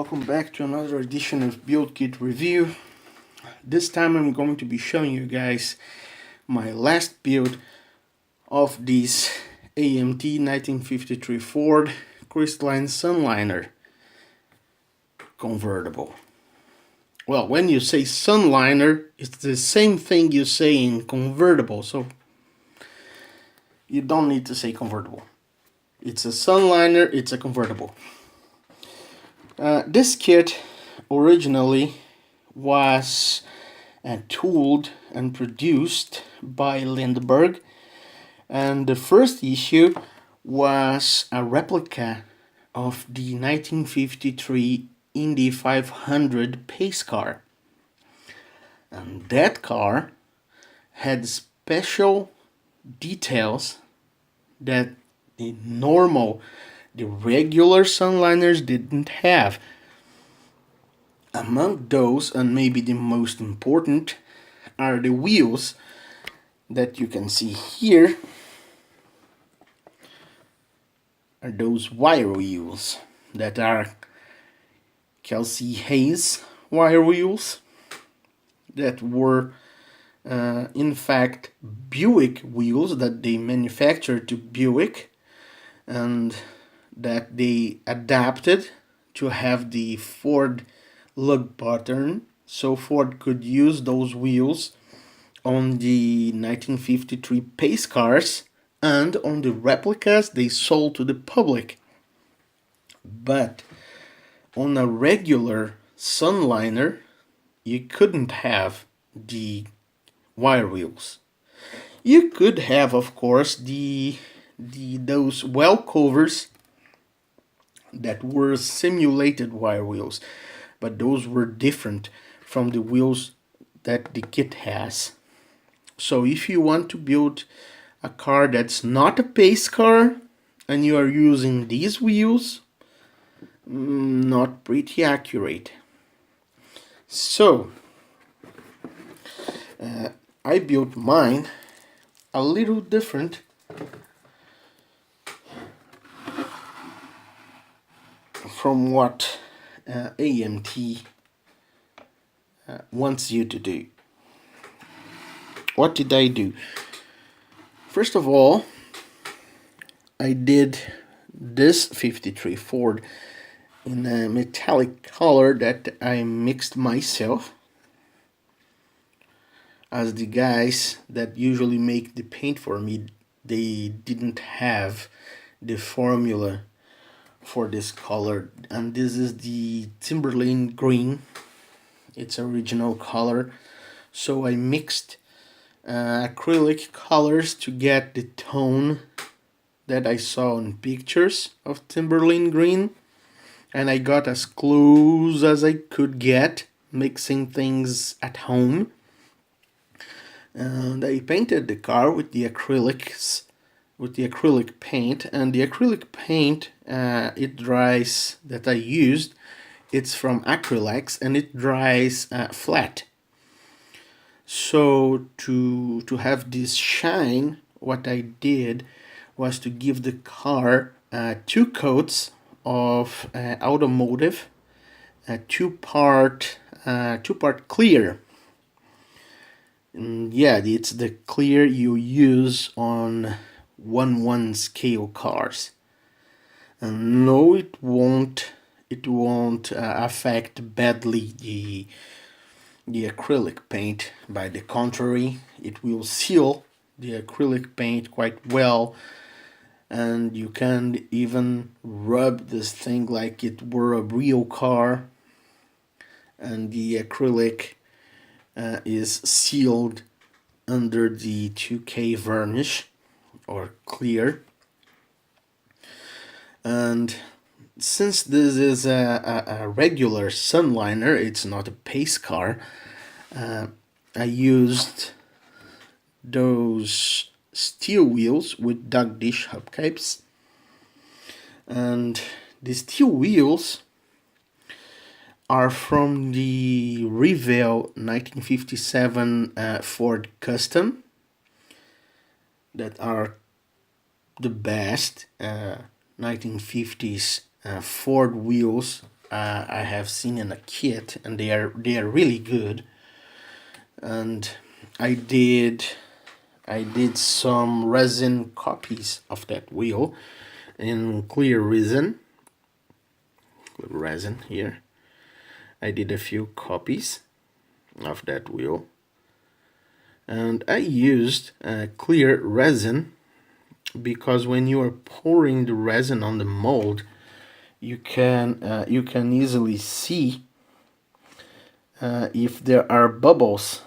welcome back to another edition of Build Kit Review. This time I'm going to be showing you guys my last build of this AMT 1953 Ford Crestline Sunliner convertible. Well, when you say Sunliner, it's the same thing you say in convertible, so you don't need to say convertible. It's a Sunliner, it's a convertible. This kit originally was tooled and produced by Lindberg, and the first issue was a replica of the 1953 Indy 500 pace car, and that car had special details that the regular Sunliners didn't have. Among those, and maybe the most important, are the wheels that you can see here. Are those wire wheels that are Kelsey Hayes wire wheels that were in fact Buick wheels that they manufactured to Buick, and that they adapted to have the Ford lug pattern, so Ford could use those wheels on the 1953 pace cars and on the replicas they sold to the public. But on a regular Sunliner, you couldn't have the wire wheels. You could have, of course, those well covers that were simulated wire wheels, but those were different from the wheels that the kit has. So if you want to build a car that's not a pace car and you are using these wheels, not pretty accurate. So I built mine a little different from what AMT wants you to do. What did I do? First of all, I did this 53 Ford in a metallic color that I mixed myself, as the guys that usually make the paint for me, they didn't have the formula for this color, and this is the Timberlane green. It's original color, so I mixed acrylic colors to get the tone that I saw in pictures of Timberlane green, and I got as close as I could get mixing things at home, and I painted the car with the acrylics, with the acrylic paint. And the acrylic paint it dries, that I used, it's from Acrylex, and it dries flat. So to have this shine, what I did was to give the car two coats of automotive, two-part clear. Yeah, it's the clear you use on 1/1 scale cars. And no, it won't affect badly the acrylic paint. By the contrary, it will seal the acrylic paint quite well, and you can even rub this thing like it were a real car, and the acrylic is sealed under the 2K varnish or clear. And since this is a regular Sunliner, it's not a pace car, I used those steel wheels with dog dish hubcaps. And the steel wheels are from the Revell 1957 Ford Custom, that are the best 1950s Ford wheels I have seen in a kit, and they are really good. And I did some resin copies of that wheel in clear resin here. I did a few copies of that wheel, and I used clear resin because when you are pouring the resin on the mold, you can easily see if there are bubbles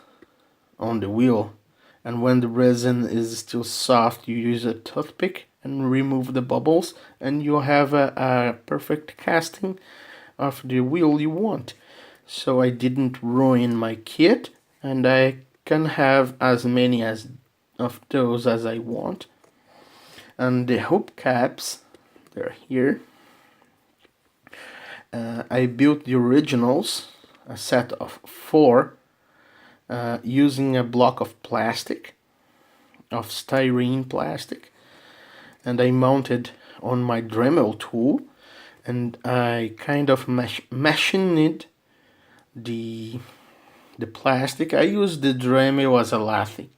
on the wheel. And when the resin is still soft, you use a toothpick and remove the bubbles, and you have a perfect casting of the wheel you want. So I didn't ruin my kit, and I can have as many of those as I want. And the hoop caps, they're here. I built the originals, a set of 4, using a block of plastic, of styrene plastic, and I mounted on my Dremel tool, and I kind of machined the plastic. I used the Dremel as a lathe,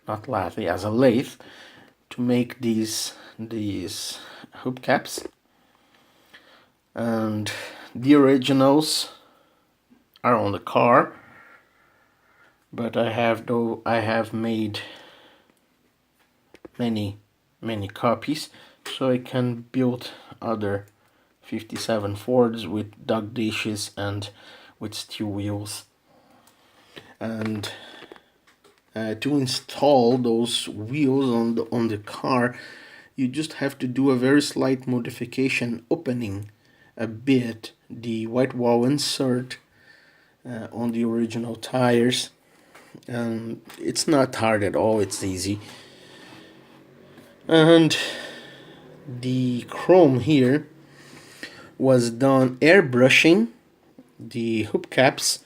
not lathe, as a lathe, to make these hoop caps. And the originals are on the car, but I have made many copies, so I can build other 57 Fords with dog dishes and with steel wheels. And to install those wheels on the car, you just have to do a very slight modification, opening a bit the white wall insert on the original tires, and it's not hard at all, it's easy. And the chrome here was done airbrushing the hoop caps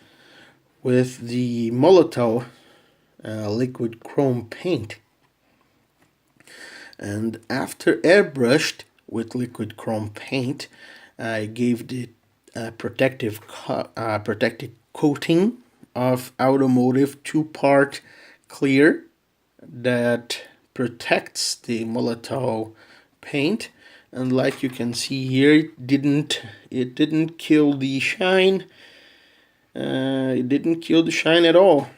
with the Molotov liquid chrome paint. And after airbrushed with liquid chrome paint, I gave the protective coating of automotive 2-part clear that protects the Molotov paint. And like you can see here, it didn't kill the shine. It didn't kill the shine at all.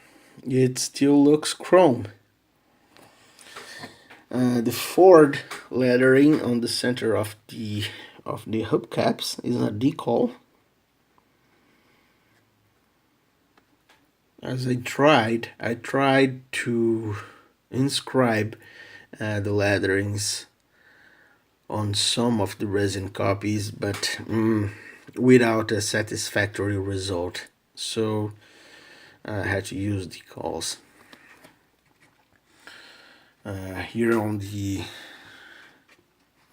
It still looks chrome. The Ford lettering on the center of the hubcaps is a decal. As I tried to inscribe the letterings on some of the resin copies, but without a satisfactory result. So I had to use decals. Here on the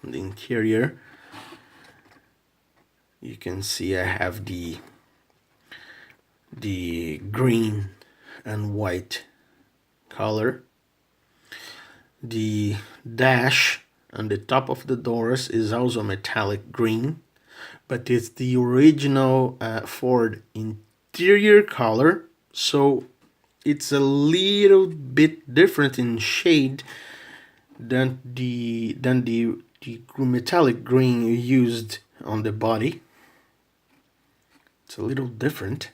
interior, you can see I have the green and white color. The dash on the top of the doors is also metallic green, but it's the original Ford interior color, so it's a little bit different in shade than the metallic green used on the body. It's a little different.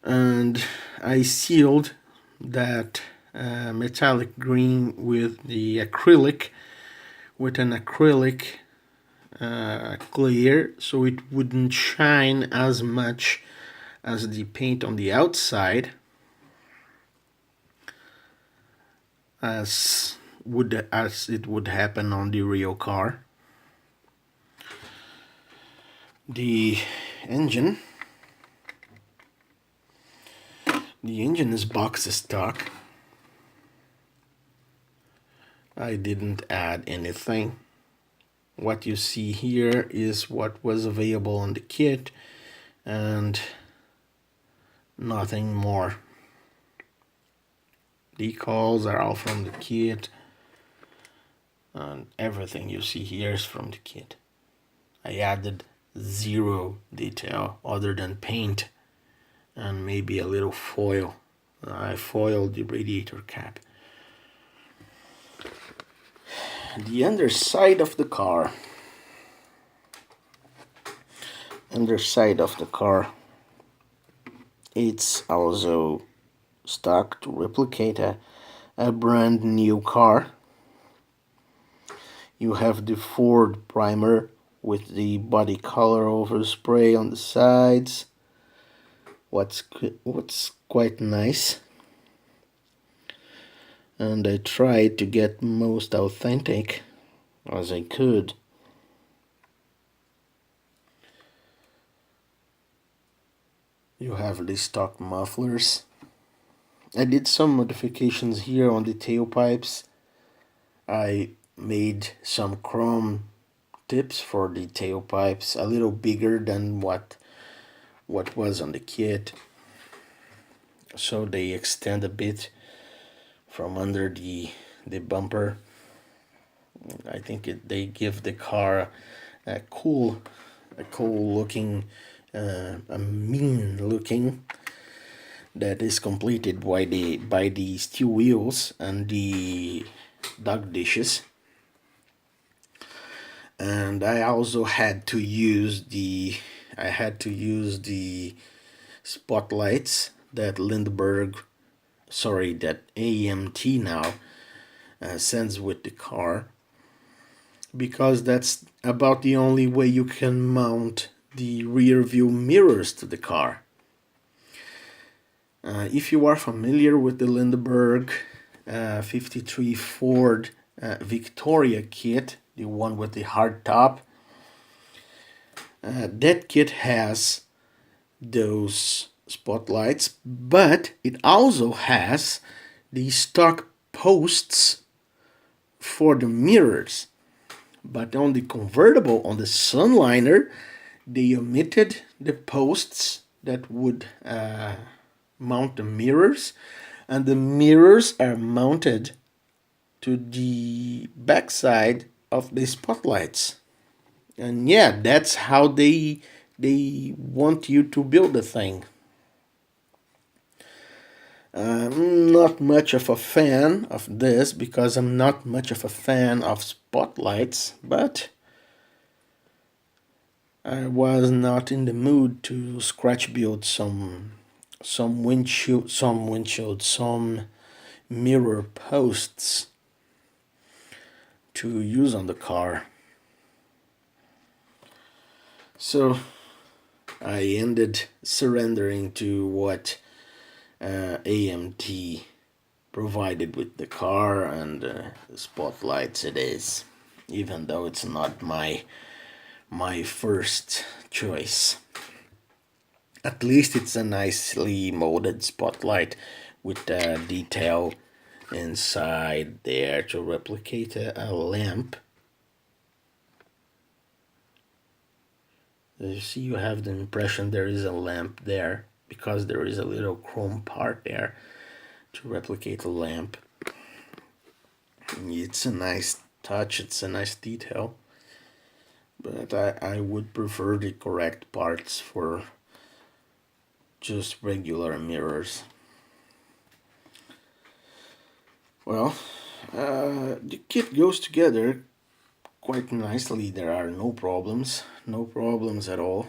And I sealed that metallic green with the acrylic, with an acrylic clear, so it wouldn't shine as much as the paint on the outside, as it would happen on the real car. The engine is box stock. I didn't add anything. What you see here is what was available on the kit and nothing more. Decals are all from the kit. and everything you see here is from the kit. I added zero detail other than paint and maybe a little foil. I foiled the radiator cap. The underside of the car. It's also stock to replicate a brand new car. You have the Ford primer with the body color overspray on the sides. What's quite nice. And I tried to get most authentic as I could. You have the stock mufflers. I did some modifications here on the tailpipes. I made some chrome tips for the tailpipes, a little bigger than what was on the kit, so they extend a bit from under the bumper. I think they give the car a cool looking, a mean looking, that is completed by the steel wheels and the dog dishes. And I also had to use the spotlights that Lindberg, that AMT now sends with the car, because that's about the only way you can mount the rear view mirrors to the car. If you are familiar with the Lindberg 53 Ford Victoria kit, the one with the hard top, that kit has those spotlights, but it also has the stock posts for the mirrors. But on the convertible, on the Sunliner, they omitted the posts that would mount the mirrors, and the mirrors are mounted to the backside of the spotlights. And yeah, that's how they want you to build the thing. I'm not much of a fan of this because I'm not much of a fan of spotlights, but I was not in the mood to scratch build some mirror posts to use on the car. So I ended surrendering to what AMT provided with the car, and the spotlights it is, even though it's not my first choice. At least it's a nicely molded spotlight with a detail inside there to replicate a lamp. You see, you have the impression there is a lamp there because there is a little chrome part there to replicate a lamp. It's a nice touch, it's a nice detail, but I would prefer the correct parts for just regular mirrors. Well, the kit goes together quite nicely. There are no problems at all.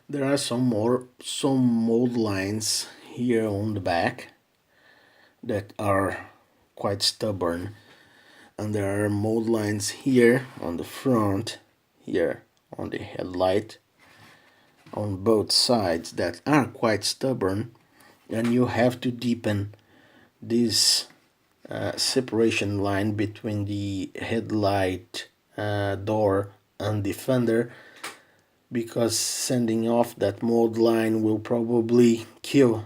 There are some mold lines here on the back that are quite stubborn, and there are mold lines here on the front, here on the headlight, on both sides, that are quite stubborn, and you have to deepen this separation line between the headlight door and the fender, because sending off that mold line will probably kill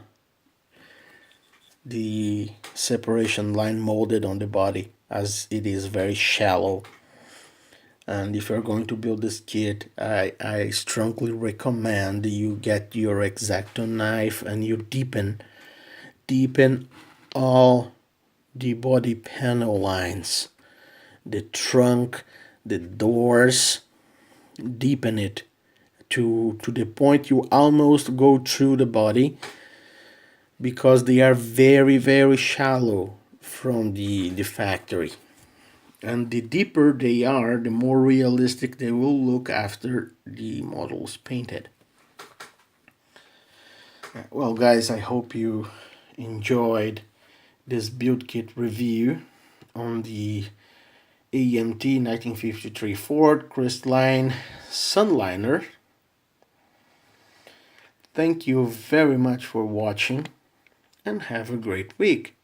the separation line molded on the body, as it is very shallow. And if you're going to build this kit, I strongly recommend you get your X-Acto knife and you deepen all the body panel lines, the trunk, the doors, deepen it to the point you almost go through the body, because they are very, very shallow from the factory. And the deeper they are, the more realistic they will look after the model is painted. Well, guys, I hope you enjoyed this build kit review on the AMT 1953 Ford Crestline Sunliner. Thank you very much for watching, and have a great week.